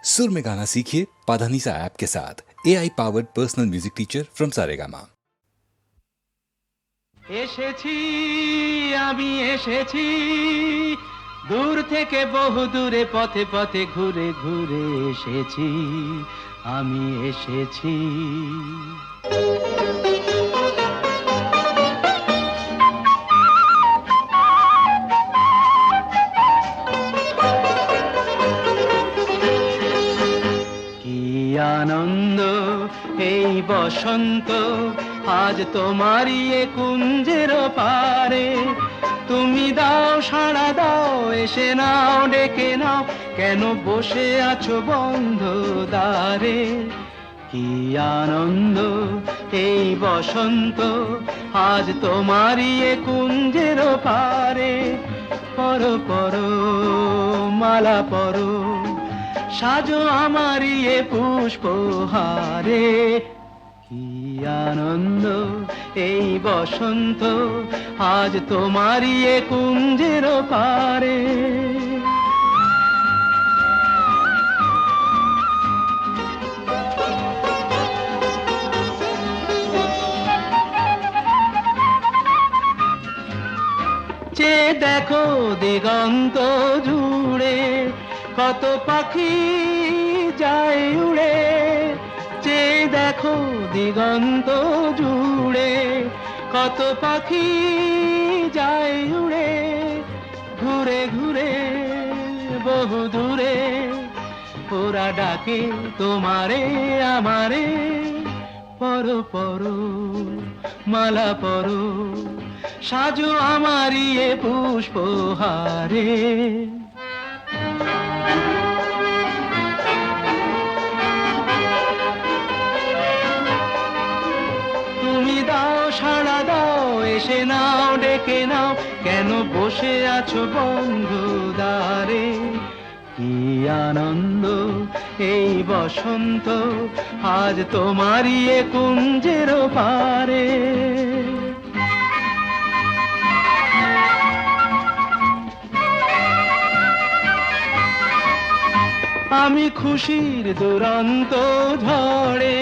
सुर में गाना सीखिए पाधानीसा ऐप के साथ। AI powered personal music teacher from Saregama. এসেছি আমি এসেছি দূর থেকে বহু দূরে পথে পথে ঘুরে ঘুরে এসেছি আমি এসেছি কি আনন্দ এই বসন্ত আজ তোমারই এ কুঞ্জের পারে তুমি দাও সাড়া দাও এসে নাও ডেকে নাও কেন বসে আছো বন্ধ দ্বারে কি আনন্দ এই বসন্ত আজ তোমারই এ কুঞ্জের পারে পরো পরো মালা পরো সাজো আমারই এ পুষ্পহারে কি আনন্দ এই বসন্ত আজ তোমারই এ কুঞ্জের পারে চে দেখো দিগন্ত জুড়ে কত পাখি যায় উড়ে চে দেখো দিগন্ত জুড়ে কত পাখি যায় উড়ে ঘুরে ঘুরে বহু দূরে ওরা ডাকে তোমারে আমারে পরো পরো মালা পরো সাজো আমারই এ পুষ্পহারে তুমি দাও সাড়া দাও এসে নাও ডেকে নাও কেন বসে আছো বন্ধু দ্বারে কি আনন্দ এই বসন্ত আজ তোমারই এ কুঞ্জের পারে আমি খুশির দুরন্ত ঝড়ে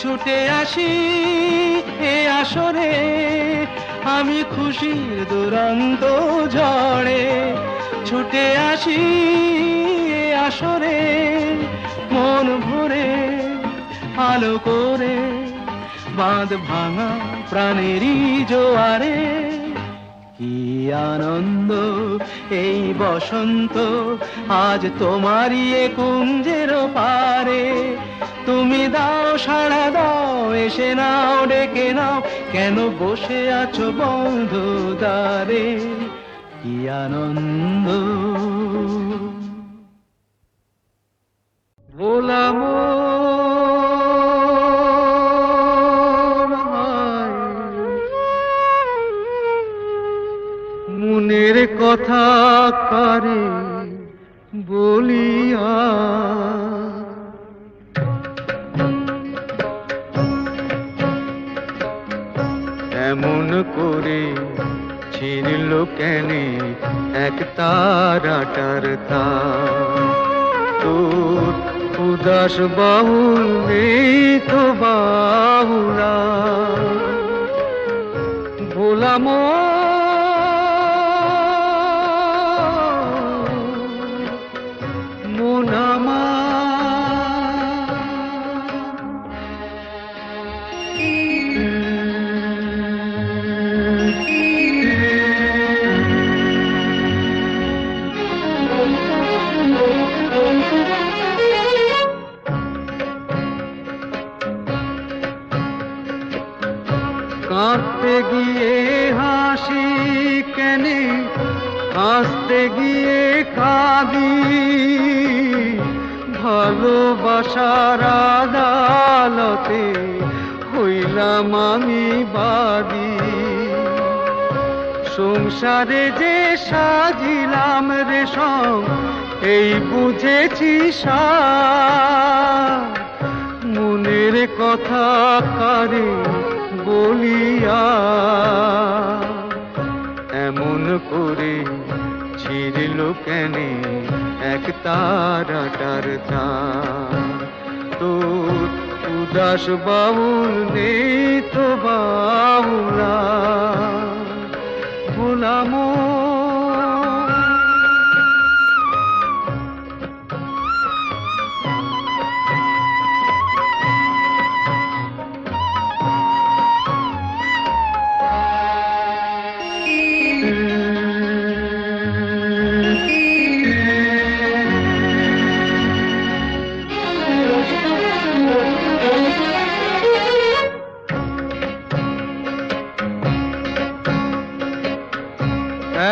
ছুটে আসি এ আসরে আমি খুশির দুরন্ত ঝড়ে ছুটে আসি এ আসরে মন ভরে আলো করে বাঁধ ভাঙা প্রাণেরই জোয়ারে কি আনন্দ এই বসন্ত আজ তোমারই এ কুঞ্জের পারে তুমি দাও সাড়া দাও এসে নাও ডেকে নাও কেন বসে আছো বন্ধু দ্বারে কি আনন্দ ভোলাম মনের কথা কারে বলিয়া এমন করে ছিঁড়ল কেনে এক তারাটার তার তোর উদাস বাহুল নেই তো বাহুলা ভোলাম কাঁদতে গিয়ে হাসি কেনে হাসতে গিয়ে কাঁদি ভালোবাসার আদালতে হইলাম আমি বাদী সংসারে যে সাজিলাম রেশম এই বুঝেছি মনের কথা কারে বলিয়া এমন করে ছিঁড়ল কেনে এক তারাটার চান। তোর উদাস বাউল নেই তো বাউলা ভোলাম।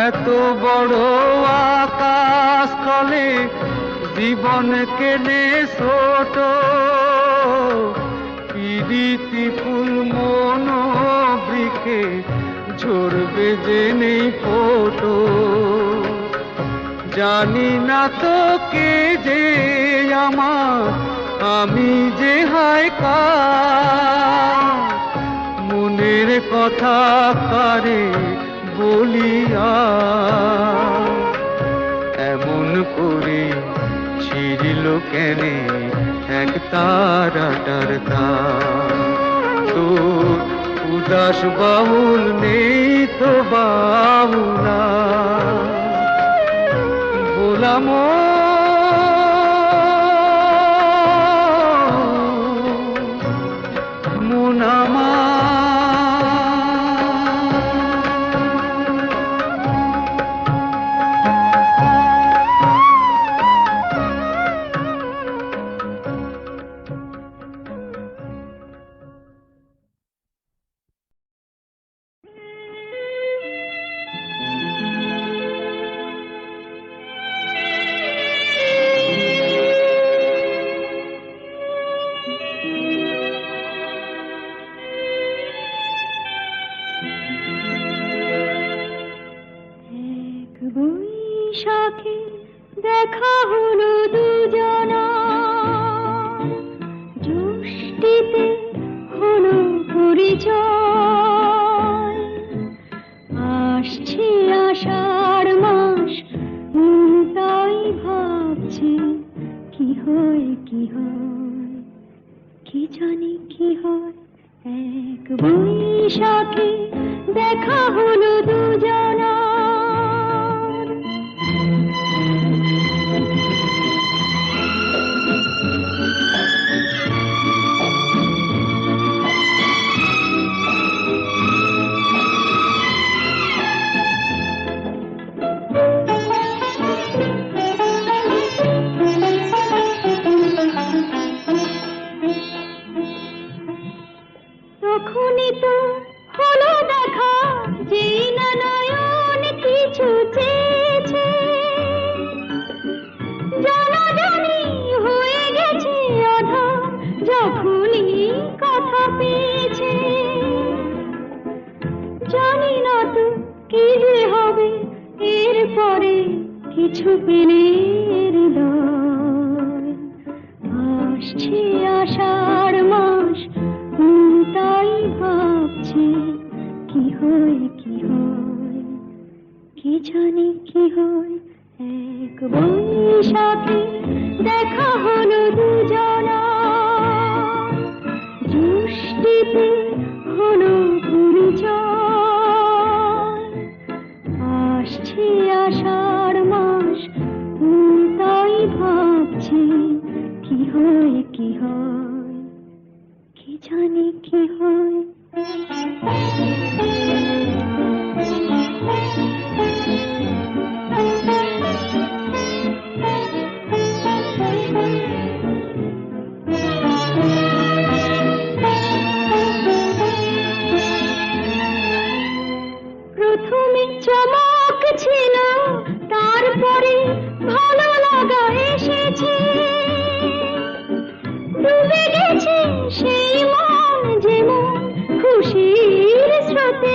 এত বড় আকাশ তলে জীবন কেনে ছোট, পিরিতি ফুল মন বৃক্ষে ঝরবে যে নেই ফোটো। জানি না তো কে যে আমার, আমি যে হায় কার, মনের কথা কারে বলিয়া এমন করে ছিড়িল কেনে এক তারাটার তার। তোর উদাস বাউল নেই তো বাউলা বলাম। মুনামা বৈশাখে দেখা হলো দুজনা, জ্যৈষ্ঠীতে হলো পরিচয়। আসছে আষাঢ় মাস, তাই ভাবছি কি হয় কি হয়, কি জানি কি হয়। এক বৈশাখে দেখা হলো দুজনা। তখনই তো হলো দেখা, যেই না নয়ন কিছু চেয়েছে, জানাজানি হয়ে গেছে আধা যখনই কথা পেয়েছে। জানি না তো কি যে হবে এরপরে, কিছু পেলে হৃদয়। আসছে আষাঢ় মাস, তাই ভাবছি কি হয় কি হয়, কি জানি কি হয়। এক বৈশাখে দেখা হলো দুজনা, জ্যৈষ্ঠীতে হলো পরিচয়। আসছে আষাঢ় মাস, তাই ভাবছি কি হয় কি হয়, কি জানি কি হয়। প্রথমে চমক ছিল, তারপরে ভালো লাগা এসেছে। ডুবে গেছে সেই মন, যেমন খুশির স্রোতে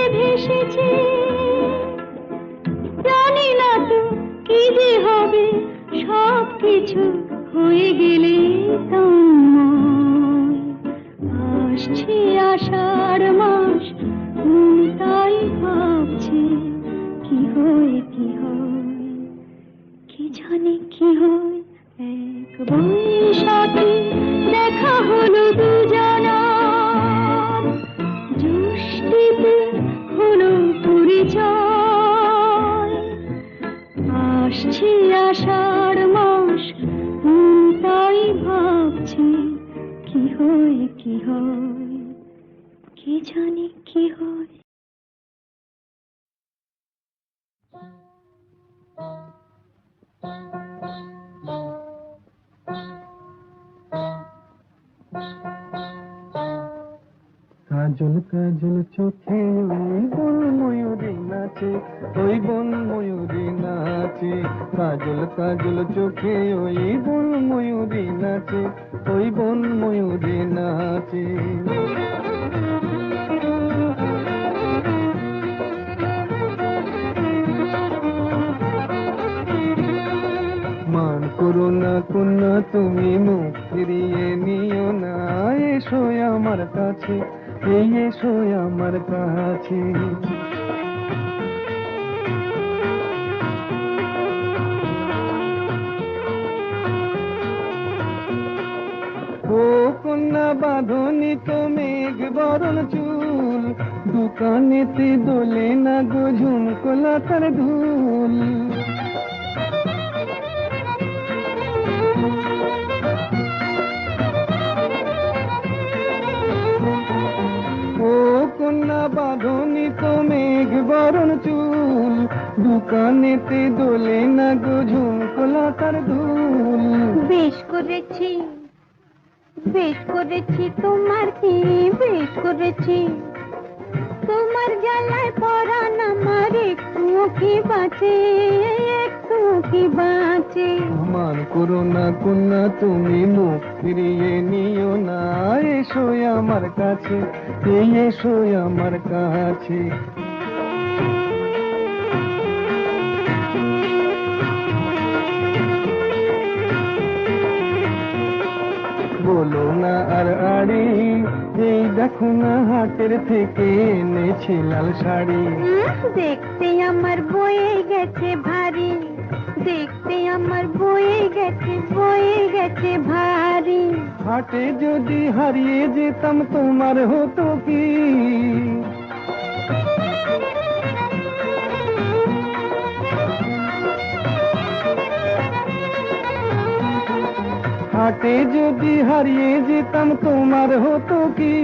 সাথী দেখা হলো দুজনার, জ্যৈষ্ঠীতে হলো পরিচয়। আসছে আষাঢ় মাস, তাই ভাবছি কি হয় কি হয়, কি জানি কি হয়। কাজল কাজল চোখে ওই বন ময়ূরী নাচে, ওই বন ময়ূরী নাচে। কাজল কাজল চোখে ওই বন ময়ূরী নাচে, ওই বন ময়ূরী নাচে। মান করো না কন্যা তুমি, মুখ ফিরিয়ে নিও না। এসো আমার কাছে, এই এসো আমার কাছে। ও কন্যা বাঁধনি তো মেঘ বরণ চুল, দোকানেতে দোলে না গো ঝুমকোলা তার ধুল। ও কন্যা বাঁধনি তো মেঘ বরণ চুল, দোকানেতে দোলে না গো ঝুমকোলা তার ধুল। বেশ করেছি বেশ করেছি, তোমার কি বেশ করেছি। তোমার জ্বালায় পরাণ আমার একটুও কি বাঁচে, একটুও কি বাঁচে। মান করো না কন্যা তুমি, মুখ ফিরিয়ে নিও না। এসো আমার কাছে, এই এসো আমার কাছে। বলো না আর আড়ি, এই দেখো না হাটের থেকে এনেছি লাল শাড়ি। দেখতে আমার বয়ে গেছে ভারী, দেখতে আমার বয়ে গেছে ভারী। হাটে যদি হারিয়ে যেতাম তোমার হতো কি? হাটে যদি হারিয়ে যেতাম তোমার হতো কি?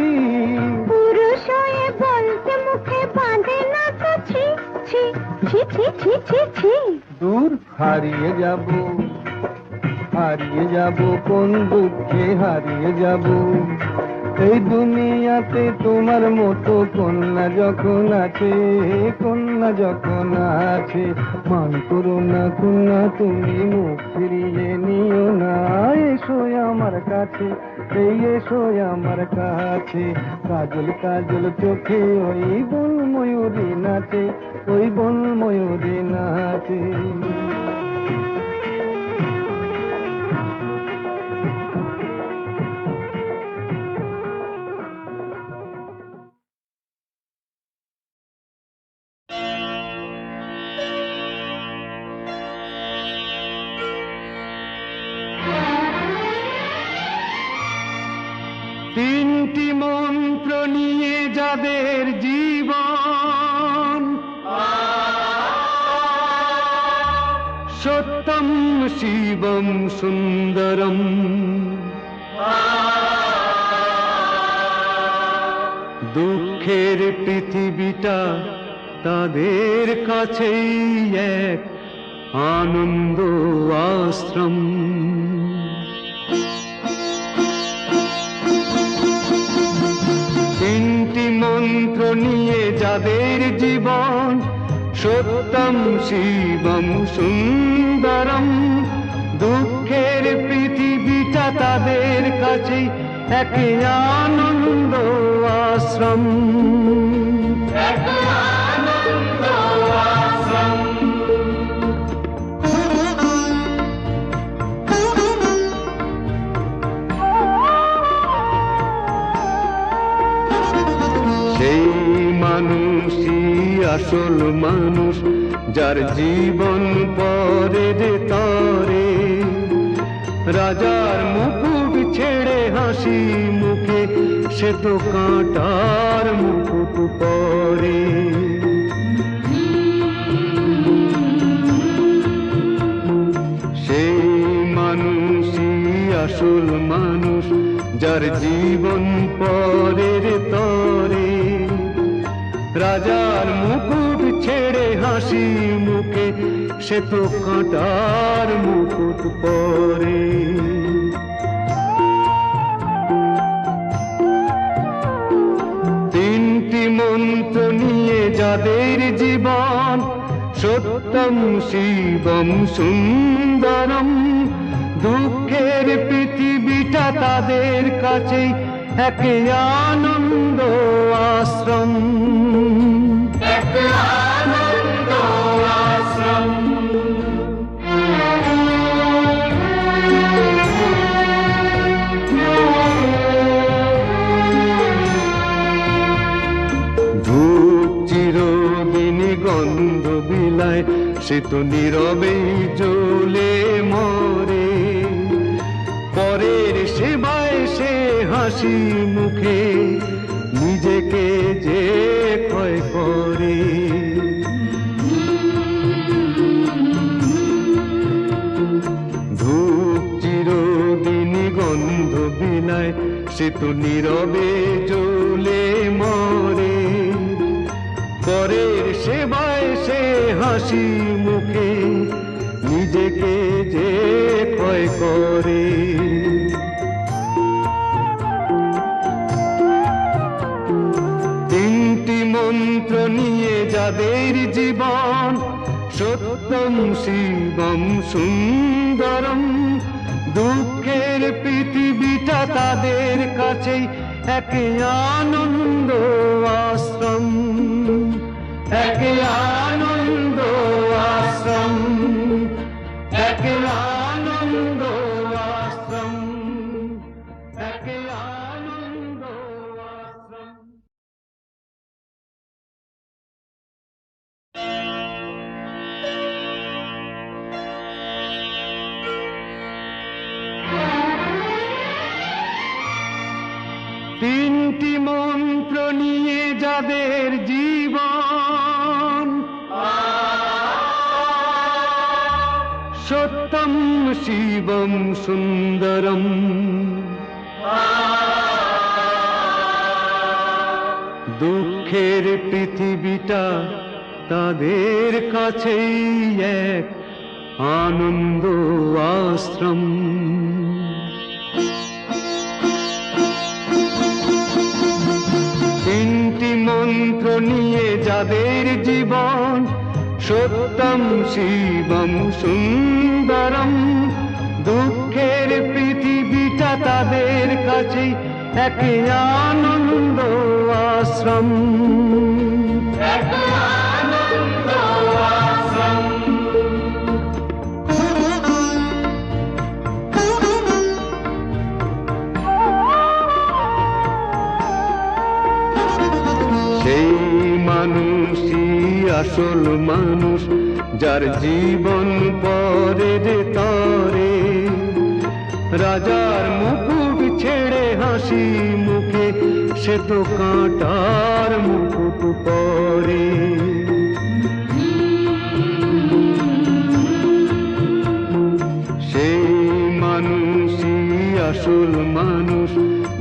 পুরুষ হয়ে বলতে মুখে বাঁধে না তো ছি ছি ছি ছি ছি ছি ছি। দূর হারিয়ে যাব কোন দুঃখে হারিয়ে যাব। এই দুনিয়াতে তোমার মতো কন্যা যখন আছে, কন্যা যখন আছে। মান করো না কন্যা তুমি, মুখ ফিরিয়ে নিও না। এসো আমার কাছে, এই এসো আমার কাছে। কাজল কাজল চোখে ওই বন ময়ূরী নাচে, ওই বন ময়ূরী নাচে। তিনটি মন্ত্র নিয়ে যাদের জীবন, সত্যম শিবম সুন্দরম। দুঃখের পৃথিবীটা তাদের কাছেই এক আনন্দ আশ্রম। তিনটি মন্ত্র নিয়ে যাদের জীবন, সত্যম শিবম সুন্দরম। দুঃখের পৃথিবীটা তাদের কাছে এক আনন্দ আশ্রম। সেই মানুষই আসল মানুষ, যার জীবন পরে রে তরে। রাজার মুকুট ছেড়ে হাসি মুখে সে তো কাঁটার মুকুট পরে। সেই মানুষই আসল মানুষ, যার জীবন পরের তরে। রাজার মুকুট ছেড়ে হাসি মুখে সে তো কাঁটার মুকুট পরে। তিনটি মন্ত্র নিয়ে যাদের জীবন, সত্যম শিবম সুন্দরম। দুঃখের পৃথিবীটা তাদের কাছেই এক আনন্দ আশ্রম। ধূপ চিরদিনই গন্ধ বিলায়, সে তো নীরবেই জ্বলে মরে। পরের সেবায় সে হাসি মুখে নিজেকে যে ক্ষয় করে। ধূপ চিরদিনই গন্ধ বিলায়, সে তো নীরবে জ্বলে মরে। পরের সেবায় সে হাসি মুখে নিজেকে যে ক্ষয় করে। তিনটি মন্ত্র নিয়ে যাদের জীবন, সত্যম শিবম সুন্দরম। দুঃখের পৃথিবীটা তাদের কাছেই এক আনন্দ আশ্রম, এক আনন্দ আশ্রম, এক আনন্দ আশ্রম, এক আনন্দ আশ্রম। তিনটি মন্ত্র নিয়ে যাদের জীবন, সত্যম শিবম সুন্দরম। দুঃখের পৃথিবীটা তাদের কাছেই এক আনন্দ আশ্রম। তিনটি মন্ত্র নিয়ে যাদের জীবন, সত্যম শিবম সুন্দরম। দুঃখের পৃথিবীটা তাদের কাছেই এক আনন্দ আশ্রম, এক আনন্দ আশ্রম। সেই মানুষই আসল মানুষ, যার জীবন পরের তরে। রাজার মুকুট ছেড়ে হাসি মুখে সে তো কাঁটার মুকুট পরে। সেই মানুষই আসল মানুষ,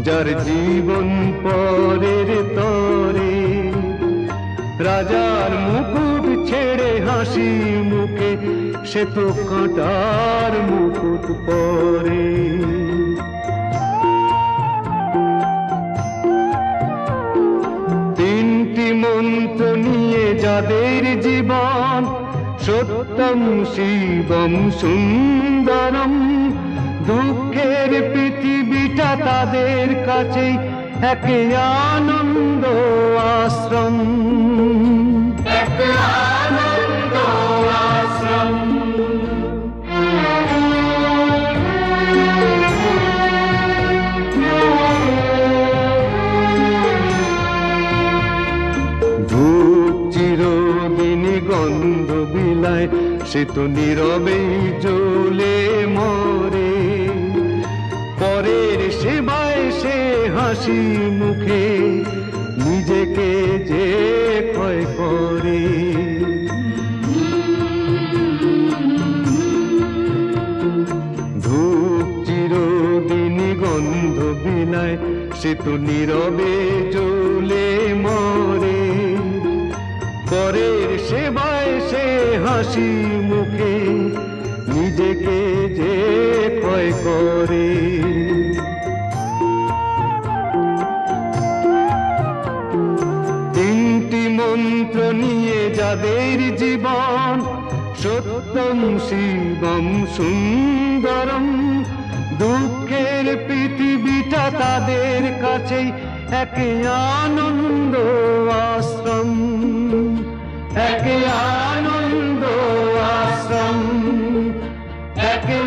যার জীবন পরের তরে। রাজার মুকুট ছেড়ে হাসি মুখে সে তো কাঁটার মুকুট পরে। তিনটি মন্ত্র নিয়ে যাদের জীবন, সত্যম শিবম সুন্দরম। দুঃখের পৃথিবীটা তাদের কাছেই এক আনন্দ আশ্রম, এক আনন্দ আশ্রম। ধূপ চিরদিনই গন্ধ বিলায়, সে তো নীরবেই জ্বলে মরে। পরের সেবায় সে হাসি মুখে নিজেকে যে ক্ষয় করে। ধূপ চিরদিনই গন্ধ বিলায়, সে তো নীরবে জ্বলে মরে। পরের সেবায় সে হাসি মুখে নিজেকে যে ক্ষয় করে। তিনটি মন্ত্র নিয়ে যাদের জীবন, সত্যম শিবম সুন্দরম, দুঃখের পৃথিবীটা তাদের কাছেই একে আনন্দ আশ্রম, একে আনন্দ আশ্রম, একে